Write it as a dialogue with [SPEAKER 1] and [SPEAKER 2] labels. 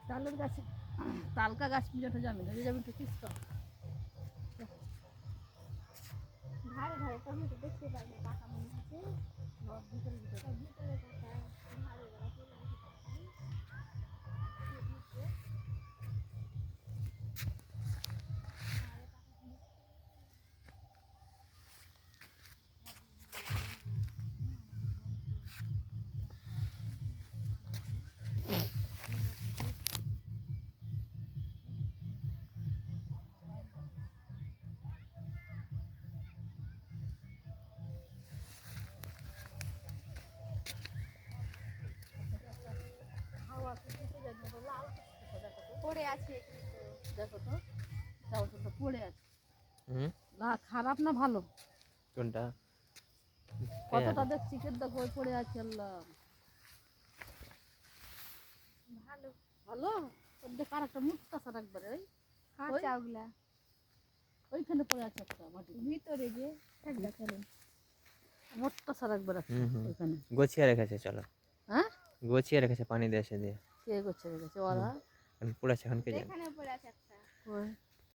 [SPEAKER 1] তালের গাছে তালকা গাছ পুজোটা যাবে না, যাবে তো কিস
[SPEAKER 2] ধারে ধারে টমেটো দেখতে পারবে পাকা মনে হচ্ছে ভিতরে ভিতরে ভিতরে পাকা ধারে ধারে পড়ে আছে
[SPEAKER 1] দেখো তো চাউলটা পড়ে আছে।
[SPEAKER 3] হুম
[SPEAKER 1] না খারাপ না ভালো?
[SPEAKER 3] কোনটা?
[SPEAKER 1] কতটা দেখছি কে দেখো ওই পড়ে আছে। আল্লাহ
[SPEAKER 2] ভালো
[SPEAKER 1] ভালো। ওদের আর একটা মুক্তা সার একবারে ওই
[SPEAKER 2] কাঁচা ওগুলা
[SPEAKER 1] ওইখানে পড়ে আছে একটা মাটি
[SPEAKER 2] ভিতরে যে একটা চলেন
[SPEAKER 1] মোটটা সার একবার আছে ওইখানে
[SPEAKER 3] গোছিয়ে রেখেছে, চলো।
[SPEAKER 1] হ্যাঁ
[SPEAKER 3] গোছিয়ে রেখেছে পানি দিয়ে এসে দিয়ে।
[SPEAKER 1] কে করছে রেখেছে ওরা?
[SPEAKER 3] পড়েছে এখন কে জানে।
[SPEAKER 2] এখানে পড়ে আছে একটা
[SPEAKER 1] ওই